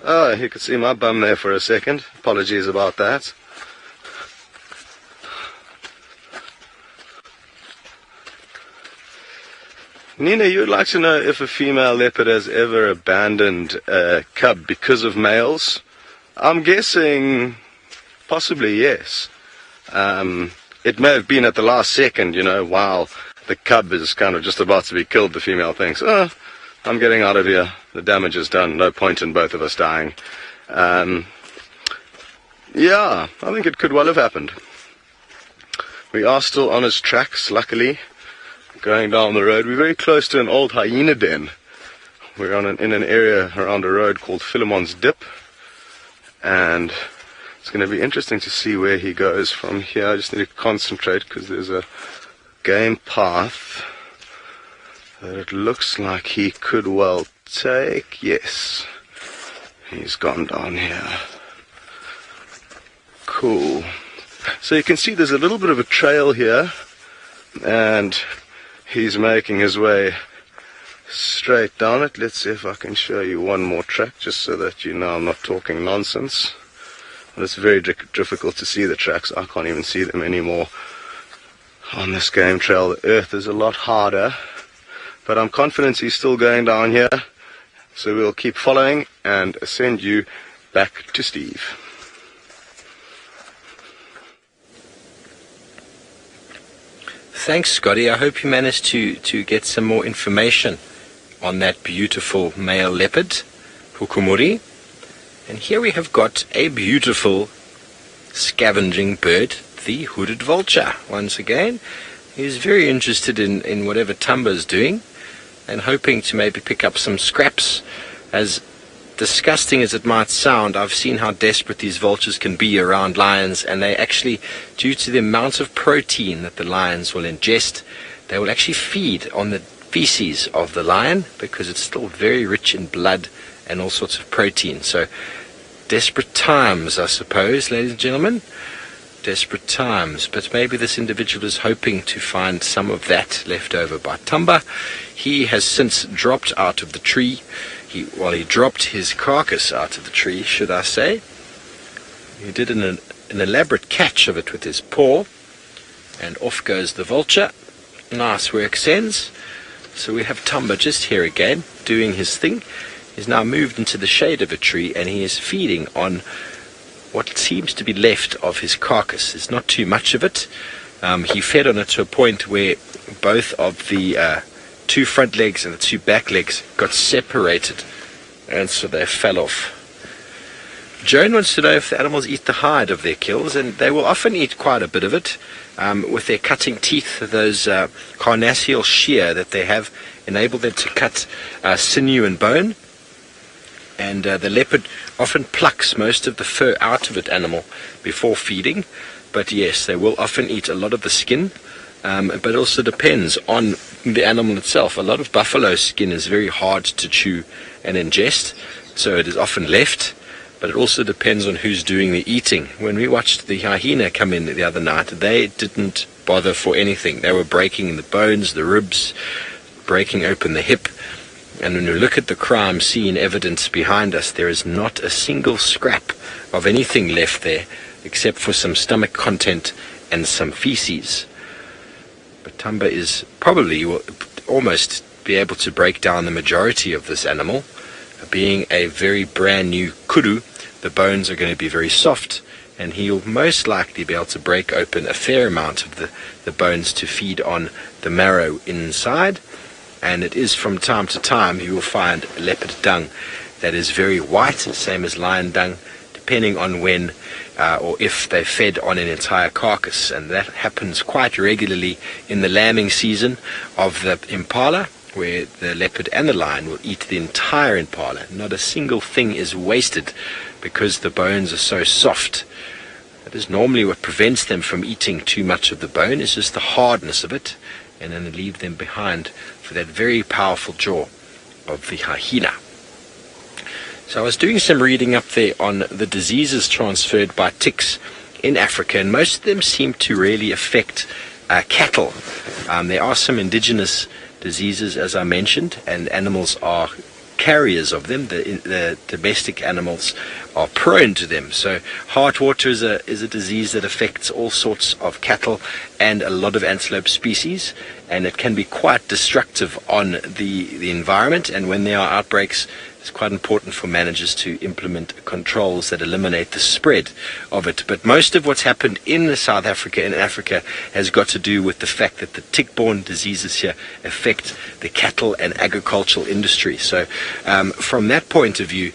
Oh, you could see my bum there for a second. Apologies about that. Nina, you'd like to know if a female leopard has ever abandoned a cub because of males? I'm guessing possibly yes. it may have been at the last second, you know, while the cub is kind of just about to be killed, the female thinks, oh, I'm getting out of here, the damage is done, no point in both of us dying. Yeah, I think it could well have happened. We are still on his tracks, luckily, going down the road. We're very close to an old hyena den. We're in an area around a road called Philemon's Dip, and it's going to be interesting to see where he goes from here. I just need to concentrate because there's a game path that it looks like he could well take. Yes, he's gone down here. Cool. So you can see there's a little bit of a trail here, and he's making his way straight down it. Let's see if I can show you one more track just so that you know I'm not talking nonsense. But it's very difficult to see the tracks. I can't even see them anymore on this game trail. The earth is a lot harder, but I'm confident he's still going down here, so we'll keep following and send you back to Steve. Thanks, Scotty. I hope you managed to get some more information on that beautiful male leopard, Hukumuri. And here we have got a beautiful scavenging bird, the hooded vulture. Once again, he's very interested in whatever Thamba's doing and hoping to maybe pick up some scraps. As disgusting as it might sound, I've seen how desperate these vultures can be around lions, and they actually, due to the amount of protein that the lions will ingest, they will actually feed on the feces of the lion because it's still very rich in blood and all sorts of protein. So desperate times, I suppose, ladies and gentlemen. Desperate times. But maybe this individual is hoping to find some of that left over by Thamba. He has since dropped out of the tree. He dropped his carcass out of the tree, should I say. He did an elaborate catch of it with his paw, and off goes the vulture. Nice work, Sens. So we have Thamba just here again, doing his thing. He's now moved into the shade of a tree, and he is feeding on what seems to be left of his carcass. There's not too much of it. He fed on it to a point where both of the two front legs and the two back legs got separated, and so they fell off. Joan wants to know if the animals eat the hide of their kills, and they will often eat quite a bit of it. With their cutting teeth, those carnassial shear that they have enable them to cut sinew and bone, and the leopard often plucks most of the fur out of an animal before feeding. But yes, they will often eat a lot of the skin, but it also depends on the animal itself. A lot of buffalo skin is very hard to chew and ingest, so it is often left, but it also depends on who's doing the eating. When we watched the hyena come in the other night, they didn't bother for anything. They were breaking the bones, the ribs, breaking open the hip. And when we look at the crime scene evidence behind us, there is not a single scrap of anything left there except for some stomach content and some feces. But Thamba is probably will almost be able to break down the majority of this animal. Being a very brand new kudu, the bones are going to be very soft, and he'll most likely be able to break open a fair amount of the bones to feed on the marrow inside. And it is from time to time you will find leopard dung that is very white, same as lion dung, depending on when or if they fed on an entire carcass. And that happens quite regularly in the lambing season of the impala, where the leopard and the lion will eat the entire impala. Not a single thing is wasted because the bones are so soft. That is normally what prevents them from eating too much of the bone, is just the hardness of it, and then leave them behind for that very powerful jaw of the hyena. So I was doing some reading up there on the diseases transferred by ticks in Africa, and most of them seem to really affect cattle. There are some indigenous diseases, as I mentioned, and animals are carriers of them. The domestic animals are prone to them. So heartwater is a disease that affects all sorts of cattle and a lot of antelope species, and it can be quite destructive on the environment. And when there are outbreaks, it's quite important for managers to implement controls that eliminate the spread of it. But most of what's happened in South Africa and Africa has got to do with the fact that the tick-borne diseases here affect the cattle and agricultural industry. So from that point of view,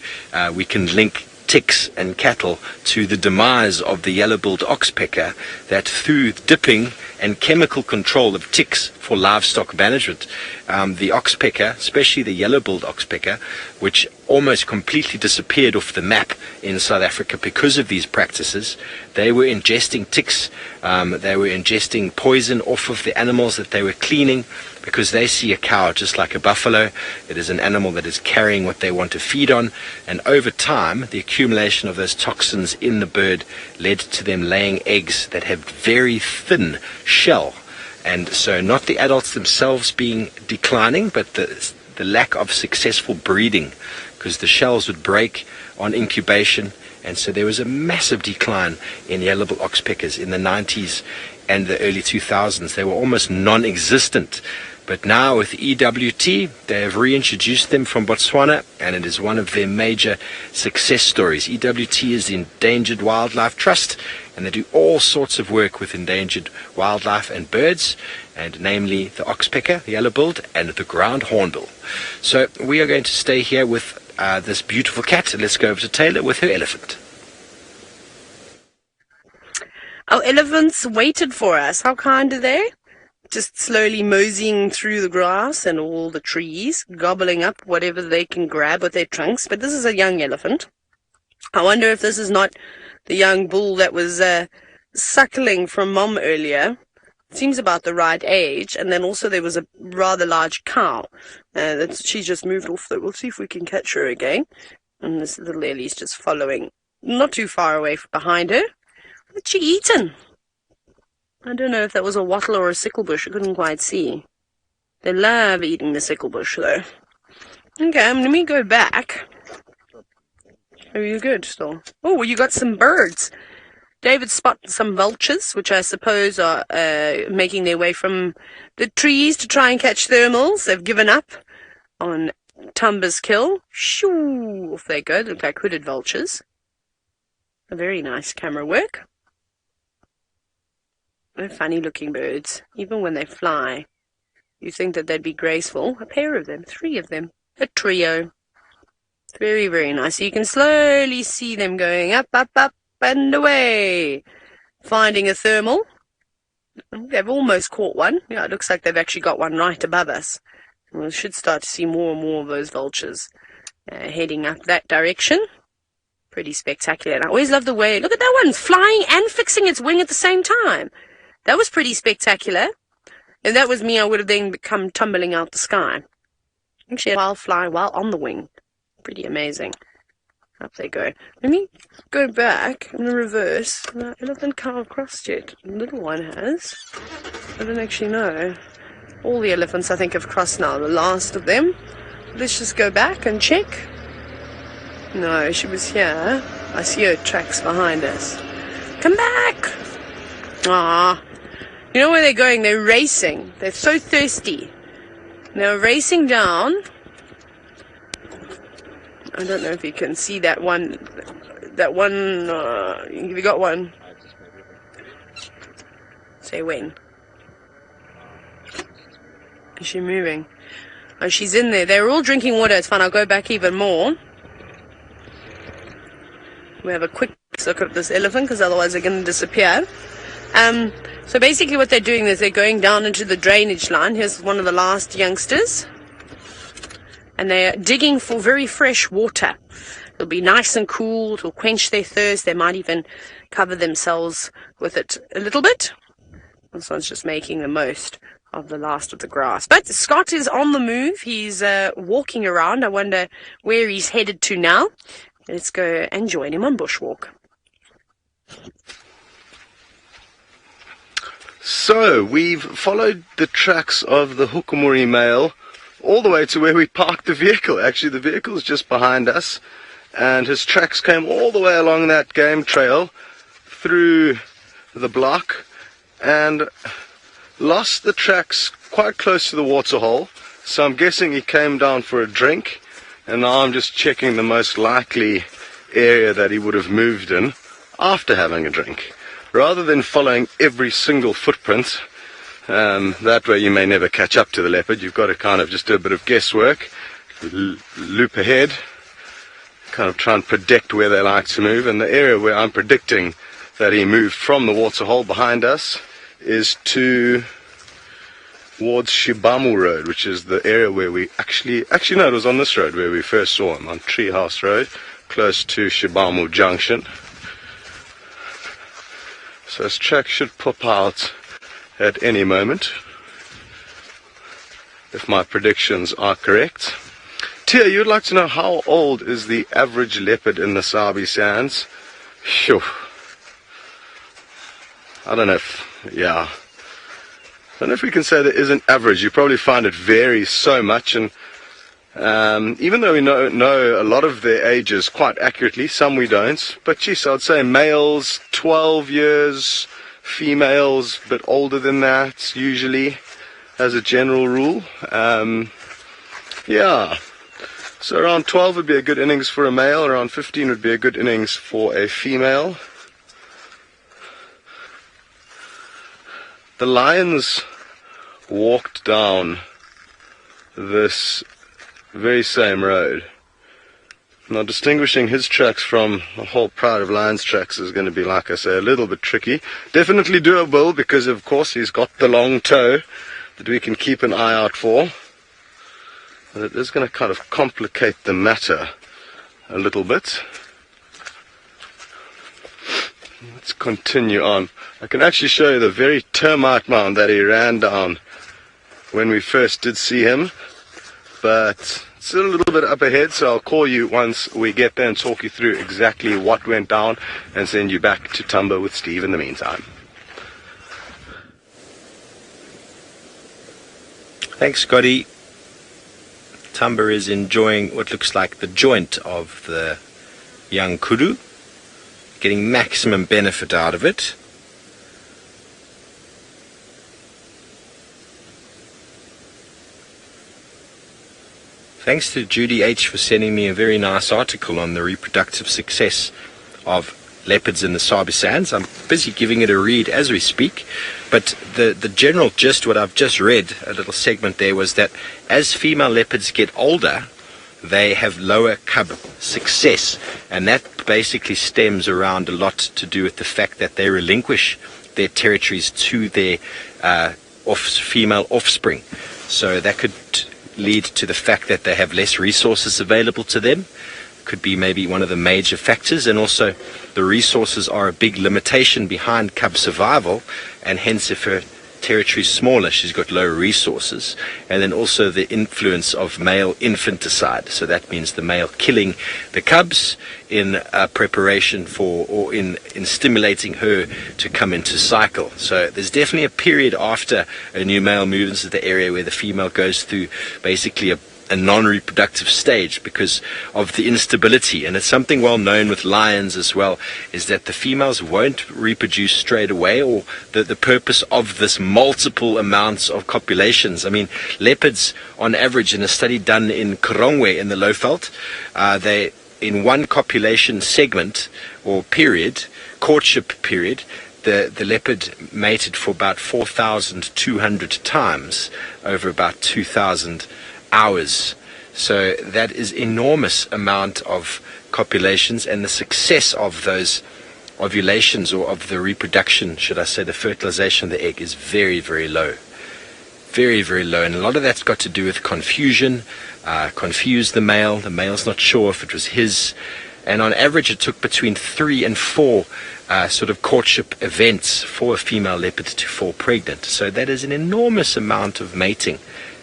we can link ticks and cattle to the demise of the yellow-billed oxpecker, that through dipping and chemical control of ticks for livestock management, the oxpecker, especially the yellow-billed oxpecker, which almost completely disappeared off the map in South Africa because of these practices, they were ingesting ticks, they were ingesting poison off of the animals that they were cleaning, because they see a cow just like a buffalo. It is an animal that is carrying what they want to feed on, and over time the accumulation of those toxins in the bird led to them laying eggs that have very thin shell. And so not the adults themselves being declining, but the lack of successful breeding, because the shells would break on incubation. And so there was a massive decline in yellow-billed oxpeckers in the 90s and the early 2000s. They were almost non-existent. But now with EWT, they have reintroduced them from Botswana, and it is one of their major success stories. EWT is the Endangered Wildlife Trust, and they do all sorts of work with endangered wildlife and birds, and namely the oxpecker, the yellow-billed, and the ground hornbill. So we are going to stay here with this beautiful cat, and let's go over to Taylor with her elephant. Our elephants waited for us. How kind are they? Just slowly moseying through the grass and all the trees, gobbling up whatever they can grab with their trunks. But this is a young elephant. I wonder if this is not the young bull that was suckling from mom earlier. It seems about the right age. And then also there was a rather large cow. She's just moved off. We'll see if we can catch her again. And this little Ellie's just following, not too far away behind her. What's she eating? I don't know if that was a wattle or a sickle bush. I couldn't quite see. They love eating the sickle bush, though. Okay, let me go back. Are you good still? Oh, well, you got some birds. David spotted some vultures, which I suppose are making their way from the trees to try and catch thermals. They've given up on Thamba's kill. Shoo! Off they go. They look like hooded vultures. A very nice camera work. They're funny-looking birds. Even when they fly, you think that they'd be graceful. A pair of them, 3 of them, a trio. Very, very nice. So you can slowly see them going up, up, up, and away, finding a thermal. They've almost caught one. Yeah, it looks like they've actually got one right above us. We should start to see more and more of those vultures heading up that direction. Pretty spectacular. And I always love the way, look at that one, flying and fixing its wing at the same time. That was pretty spectacular. If that was me, I would have then come tumbling out the sky. Actually, while flying, while on the wing. Pretty amazing. Up they go. Let me go back in the reverse. The elephant can't cross yet. The little one has. I don't actually know. All the elephants, I think, have crossed now. The last of them. Let's just go back and check. No, she was here. I see her tracks behind us. Come back! Ah, you know where they're going? They're racing. They're so thirsty. They're racing down. I don't know if you can see that one. That one. Have you got one? Say when. Is she moving? Oh, she's in there. They're all drinking water. It's fine. I'll go back even more. We have a quick look at this elephant because otherwise they're going to disappear. So basically what they're doing is they're going down into the drainage line. Here's one of the last youngsters. And they're digging for very fresh water. It'll be nice and cool. It'll quench their thirst. They might even cover themselves with it a little bit. This one's just making the most of the last of the grass. But Scott is on the move. He's walking around. I wonder where he's headed to now. Let's go and join him on bushwalk. So, we've followed the tracks of the Hukumuri male all the way to where we parked the vehicle. Actually, the vehicle is just behind us. and his tracks came all the way along that game trail through the block and lost the tracks quite close to the waterhole. So I'm guessing he came down for a drink, and now I'm just checking the most likely area that he would have moved in after having a drink, rather than following every single footprint. That way you may never catch up to the leopard. You've got to kind of just do a bit of guesswork, loop ahead, kind of try and predict where they like to move. And the area where I'm predicting that he moved from the waterhole behind us is towards Shibamu Road, which is the area where we actually no, it was on this road where we first saw him, on Treehouse Road, close to Shibamu Junction. So his track should pop out at any moment, if my predictions are correct. Tia, you'd like to know how old is the average leopard in the Sabi Sands? Phew. I don't know if we can say there is an average. You probably find it varies so much, and even though we know a lot of their ages quite accurately, some we don't. But geez, I'd say males 12 years, females a bit older than that, usually, as a general rule. Yeah. So around 12 would be a good innings for a male, around 15 would be a good innings for a female. The lions walked down this very same road. Now distinguishing his tracks from a whole pride of lions' tracks is going to be, like I say, a little bit tricky. Definitely doable because of course he's got the long toe that we can keep an eye out for. But it is going to kind of complicate the matter a little bit. Let's continue on. I can actually show you the very termite mound that he ran down when we first did see him, but it's still a little bit up ahead, so I'll call you once we get there and talk you through exactly what went down and send you back to Thamba with Steve in the meantime. Thanks, Scotty. Thamba is enjoying what looks like the joint of the young kudu, getting maximum benefit out of it. Thanks to Judy H for sending me a very nice article on the reproductive success of leopards in the Sabi Sands. I'm busy giving it a read as we speak, but the general gist, what I've just read, a little segment there, was that as female leopards get older, they have lower cub success, and that basically stems around a lot to do with the fact that they relinquish their territories to their female offspring. So that could lead to the fact that they have less resources available to them. Could be maybe one of the major factors, and also the resources are a big limitation behind cub survival, and hence if her territory is smaller, she's got lower resources. And then also the influence of male infanticide, so that means the male killing the cubs in preparation for, or in stimulating her to come into cycle. So there's definitely a period after a new male moves into the area where the female goes through basically a non-reproductive stage because of the instability. And it's something well known with lions as well, is that the females won't reproduce straight away, or the purpose of this multiple amounts of copulations. I mean, leopards on average, in a study done in Kruger in the Lowveld, they in one copulation segment or period, courtship period, the leopard mated for about 4,200 times over about 2,000 hours. So that is enormous amount of copulations, and the success of those ovulations, or of the reproduction, should I say, the fertilization of the egg, is very, very low. Very, very low. And a lot of that's got to do with confusion. Confuse the male's not sure if it was his, and on average it took between 3 and 4 sort of courtship events for a female leopard to fall pregnant. So that is an enormous amount of mating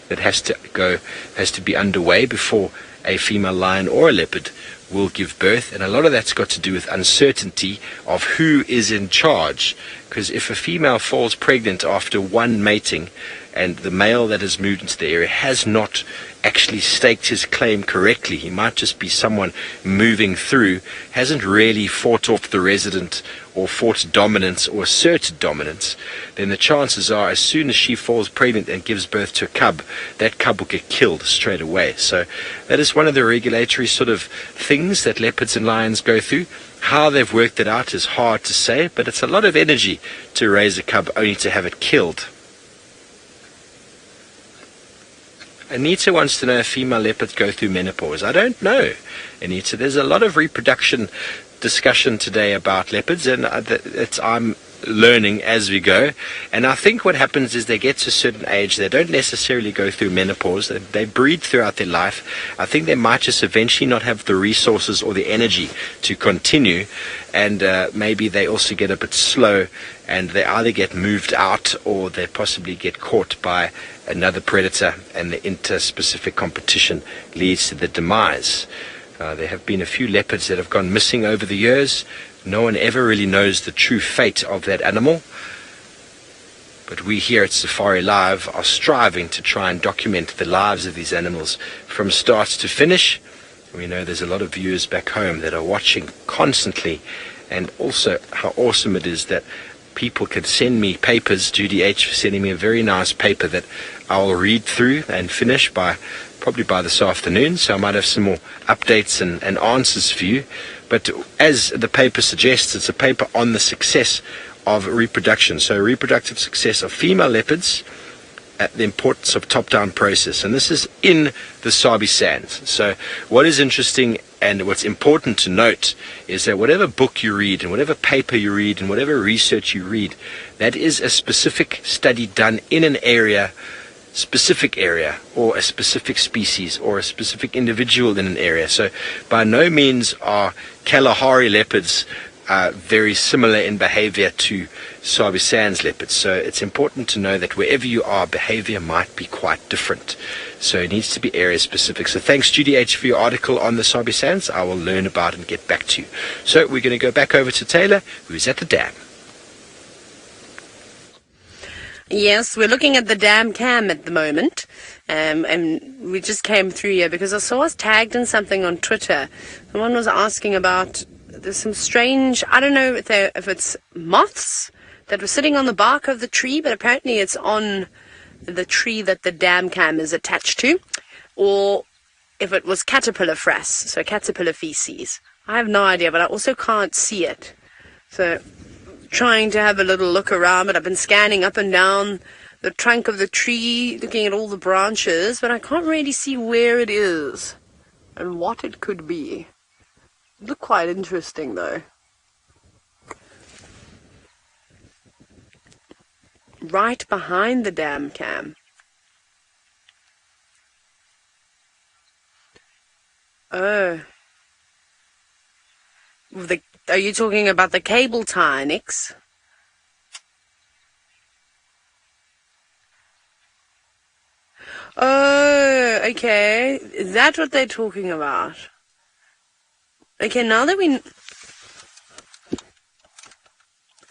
that has to be underway before a female lion or a leopard will give birth, and a lot of that's got to do with uncertainty of who is in charge. Because if a female falls pregnant after one mating, and the male that has moved into the area has not actually staked his claim correctly, he might just be someone moving through, hasn't really fought off the resident or fought dominance or asserted dominance, then the chances are as soon as she falls pregnant and gives birth to a cub, that cub will get killed straight away. So that is one of the regulatory sort of things that leopards and lions go through. How they've worked it out is hard to say, but it's a lot of energy to raise a cub only to have it killed. Anita wants to know if female leopards go through menopause. I don't know, Anita. There's a lot of reproduction discussion today about leopards, and I'm learning as we go. And I think what happens is they get to a certain age, they don't necessarily go through menopause. They breed throughout their life. I think they might just eventually not have the resources or the energy to continue, and maybe they also get a bit slow, and they either get moved out or they possibly get caught by another predator, and the interspecific competition leads to the demise. There have been a few leopards that have gone missing over the years. No one ever really knows the true fate of that animal. But we here at Safari Live are striving to try and document the lives of these animals from start to finish. We know there's a lot of viewers back home that are watching constantly, and also how awesome it is that people can send me papers. Judy H. for sending me a very nice paper that I'll read through and finish probably by this afternoon, so I might have some more updates and answers for you. But as the paper suggests, it's a paper on the success of reproduction, so reproductive success of female leopards, the importance of top-down process, and this is in the Sabi sands. So what is interesting and what's important to note is that whatever book you read and whatever paper you read and whatever research you read, that is a specific study done in an area, specific area, or a specific species, or a specific individual in an area. So by no means are Kalahari leopards very similar in behavior to Sabi Sands leopards. So it's important to know that wherever you are, behavior might be quite different. So it needs to be area specific. So thanks, Judy H., for your article on the Sabi Sands. I will learn about it and get back to you. So we're going to go back over to Taylor, who's at the dam. Yes, we're looking at the dam cam at the moment, and we just came through here because I saw us tagged in something on Twitter. Someone was asking about, there's some strange, I don't know if it's moths that were sitting on the bark of the tree, but apparently it's on the tree that the dam cam is attached to, or if it was caterpillar frass, so caterpillar feces. I have no idea, but I also can't see it. So trying to have a little look around, but I've been scanning up and down the trunk of the tree, looking at all the branches, but I can't really see where it is and what it could be. It looked quite interesting though. Right behind the dam cam. Oh. Are you talking about the cable tie, Nix? Oh, okay. Is that what they're talking about? Okay, now that we...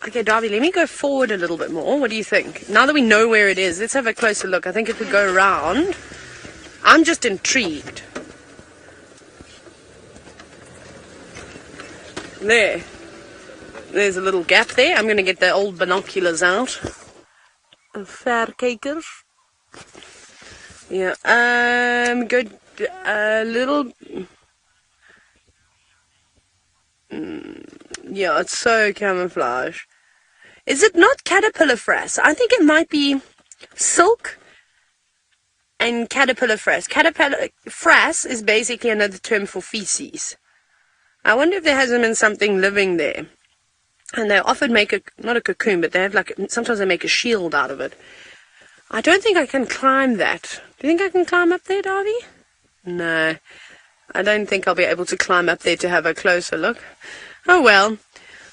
Okay, Darby, let me go forward a little bit more. What do you think? Now that we know where it is, let's have a closer look. I think if we go around... I'm just intrigued. There's a little gap there. I'm going to get the old binoculars out. Verkijkers. Yeah, go a little... Yeah, it's so camouflage. Is it not caterpillar frass? I think it might be silk and caterpillar frass. Caterpillar frass is basically another term for feces. I wonder if there hasn't been something living there. And they often make not a cocoon, but they have sometimes they make a shield out of it. I don't think I can climb that. Do you think I can climb up there, Darby? No. I don't think I'll be able to climb up there to have a closer look. Oh well.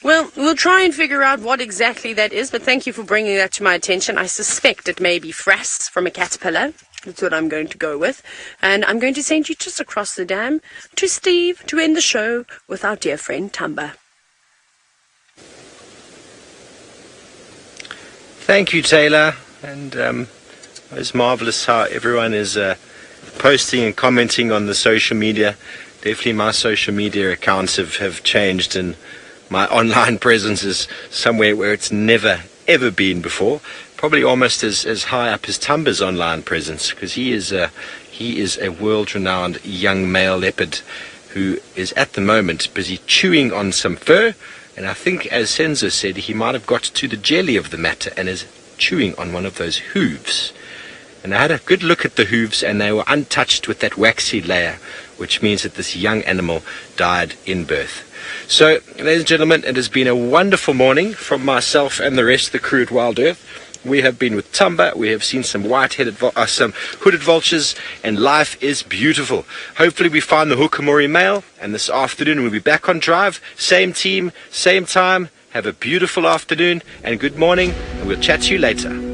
Well, we'll try and figure out what exactly that is, but thank you for bringing that to my attention. I suspect it may be frass from a caterpillar. That's what I'm going to go with. And I'm going to send you just across the dam to Steve to end the show with our dear friend Thamba. Thank you, Taylor. And it's marvelous how everyone is posting and commenting on the social media. Definitely my social media accounts have changed, and my online presence is somewhere where it's never, ever been before. Probably almost as high up as Thamba's online presence, because he is a world-renowned young male leopard who is at the moment busy chewing on some fur. And I think, as Senzo said, he might have got to the jelly of the matter and is chewing on one of those hooves. And I had a good look at the hooves, and they were untouched with that waxy layer, which means that this young animal died in birth. So, ladies and gentlemen, it has been a wonderful morning from myself and the rest of the crew at Wild Earth. We have been with Thamba, we have seen some some hooded vultures, and life is beautiful. Hopefully we find the Hukamori male, and this afternoon we'll be back on drive. Same team, same time. Have a beautiful afternoon and good morning, and we'll chat to you later.